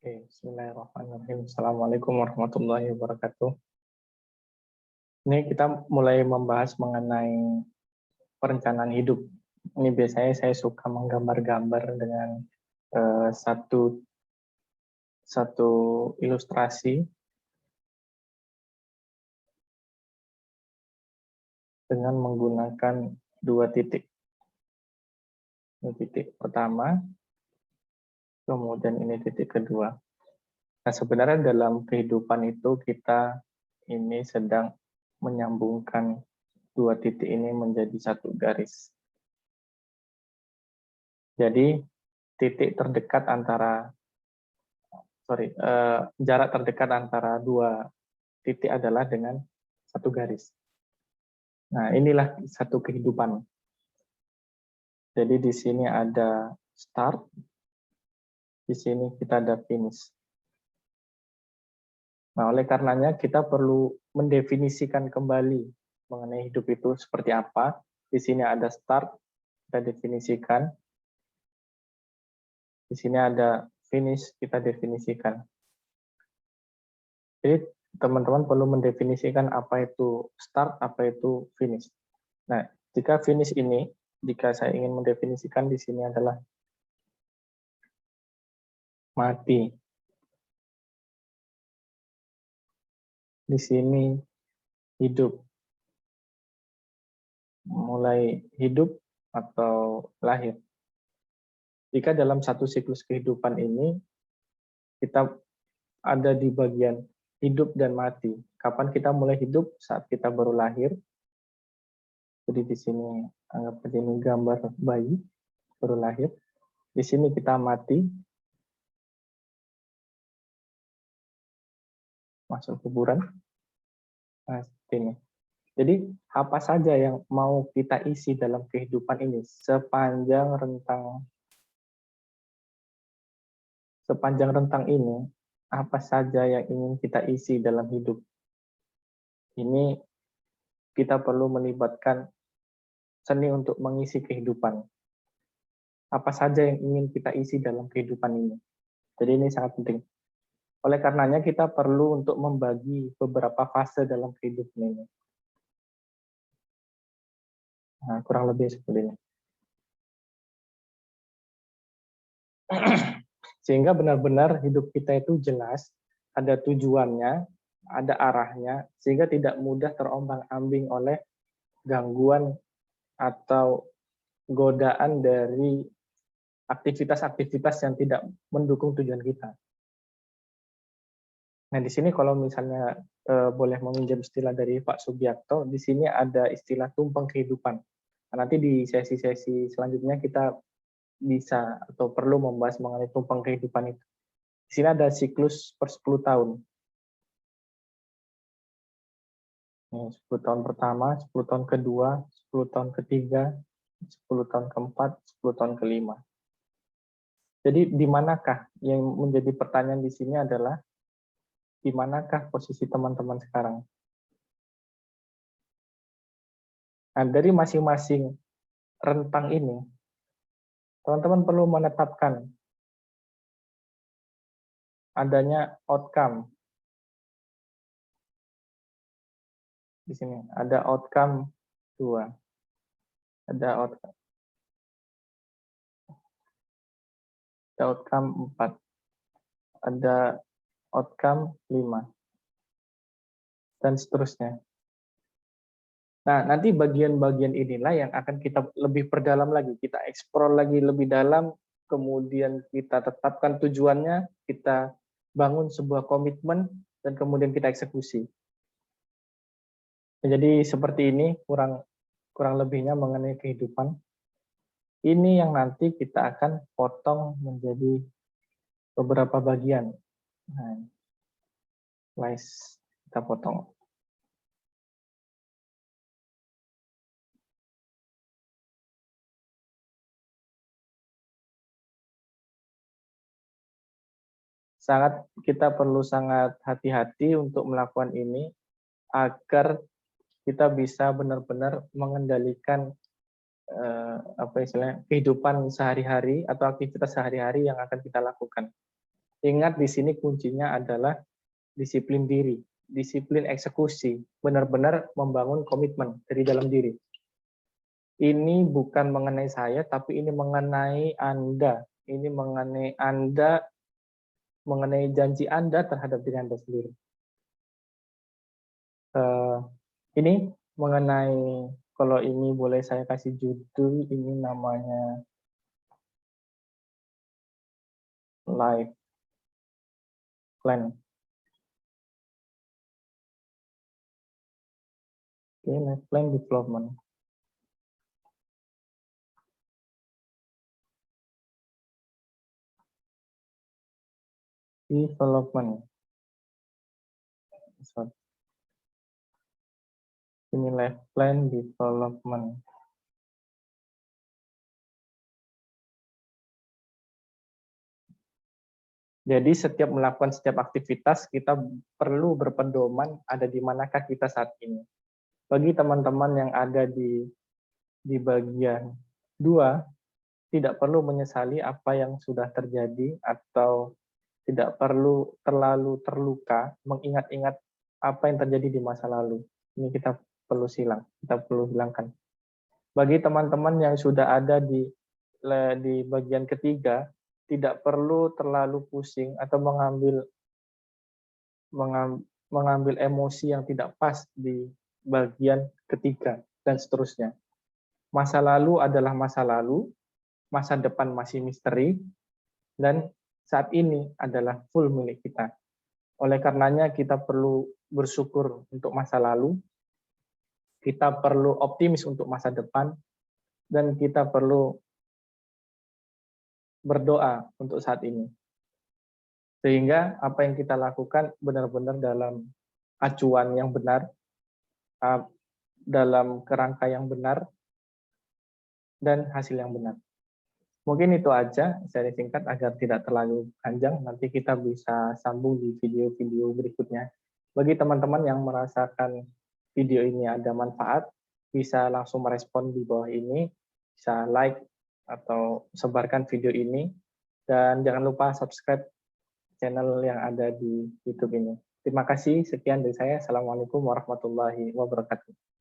Oke, bismillahirrahmanirrahim. Assalamualaikum warahmatullahi wabarakatuh. Ini kita mulai membahas mengenai perencanaan hidup. Ini biasanya saya suka menggambar-gambar dengan satu ilustrasi dengan menggunakan dua titik. Ini titik pertama, kemudian ini titik kedua. Nah, sebenarnya dalam kehidupan itu kita ini sedang menyambungkan dua titik ini menjadi satu garis. Jadi titik terdekat antara jarak terdekat antara dua titik adalah dengan satu garis. Nah, inilah satu kehidupan. Jadi di sini ada start, di sini kita ada finish. Nah, oleh karenanya kita perlu mendefinisikan kembali mengenai hidup itu seperti apa. Di sini ada start, kita definisikan. Di sini ada finish, kita definisikan. Jadi teman-teman perlu mendefinisikan apa itu start, apa itu finish. Nah, jika finish ini, jika saya ingin mendefinisikan di sini adalah mati. Di sini hidup. Mulai hidup atau lahir. Jika dalam satu siklus kehidupan ini, kita ada di bagian hidup dan mati. Kapan kita mulai hidup? Saat kita baru lahir. Jadi di sini anggap saja ini gambar bayi baru lahir. Di sini kita mati, masuk kuburan. Nah, ini. Jadi apa saja yang mau kita isi dalam kehidupan ini sepanjang rentang ini, apa saja yang ingin kita isi dalam hidup. Ini kita perlu melibatkan seni untuk mengisi kehidupan. Apa saja yang ingin kita isi dalam kehidupan ini. Jadi ini sangat penting. Oleh karenanya kita perlu untuk membagi beberapa fase dalam kehidupan ini. Nah, kurang lebih seperti ini. Sehingga benar-benar hidup kita itu jelas, ada tujuannya, ada arahnya, sehingga tidak mudah terombang-ambing oleh gangguan atau godaan dari aktivitas-aktivitas yang tidak mendukung tujuan kita. Nah, di sini kalau misalnya boleh meminjam istilah dari Pak Subiakto, di sini ada istilah tumpeng kehidupan. Nah, nanti di sesi-sesi selanjutnya kita bisa atau perlu membahas mengenai tumpeng kehidupan itu. Di sini ada siklus per 10 tahun. 10 tahun pertama, 10 tahun kedua, 10 tahun ketiga, 10 tahun keempat, 10 tahun kelima. Jadi di manakah yang menjadi pertanyaan di sini adalah di manakah posisi teman-teman sekarang? Nah, dari masing-masing rentang ini, teman-teman perlu menetapkan adanya outcome. Di sini ada outcome 2. Ada outcome 4. Ada outcome 5. Dan seterusnya. Nah, nanti bagian-bagian inilah yang akan kita lebih perdalam lagi, kita eksplor lagi lebih dalam, kemudian kita tetapkan tujuannya, kita bangun sebuah komitmen, dan kemudian kita eksekusi. Jadi seperti ini kurang lebihnya mengenai kehidupan. Ini yang nanti kita akan potong menjadi beberapa bagian. Nah, slice kita potong. Kita perlu sangat hati-hati untuk melakukan ini agar kita bisa benar-benar mengendalikan kehidupan sehari-hari atau aktivitas sehari-hari yang akan kita lakukan. Ingat di sini kuncinya adalah disiplin diri, disiplin eksekusi, benar-benar membangun komitmen dari dalam diri. Ini bukan mengenai saya, tapi ini mengenai Anda. Ini mengenai Anda, mengenai janji Anda terhadap diri Anda sendiri. Ini mengenai, kalau ini boleh saya kasih judul, ini namanya Life Plan. Oke, Life Plan Development. Ini Life Plan Development. Jadi setiap melakukan setiap aktivitas, kita perlu berpedoman ada di manakah kita saat ini. Bagi teman-teman yang ada di bagian 2, tidak perlu menyesali apa yang sudah terjadi atau tidak perlu terlalu terluka mengingat-ingat apa yang terjadi di masa lalu. Ini kita perlu hilangkan. Bagi teman-teman yang sudah ada di bagian ketiga, tidak perlu terlalu pusing atau mengambil emosi yang tidak pas di bagian ketiga dan seterusnya. Masa lalu adalah masa lalu, masa depan masih misteri, dan saat ini adalah full milik kita. Oleh karenanya kita perlu bersyukur untuk masa lalu, kita perlu optimis untuk masa depan, dan kita perlu berdoa untuk saat ini. Sehingga apa yang kita lakukan benar-benar dalam acuan yang benar, dalam kerangka yang benar, dan hasil yang benar. Mungkin itu aja, saya singkat agar tidak terlalu panjang, nanti kita bisa sambung di video-video berikutnya. Bagi teman-teman yang merasakan video ini ada manfaat, bisa langsung merespon di bawah ini, bisa like atau sebarkan video ini, dan jangan lupa subscribe channel yang ada di YouTube ini. Terima kasih, sekian dari saya. Assalamualaikum warahmatullahi wabarakatuh.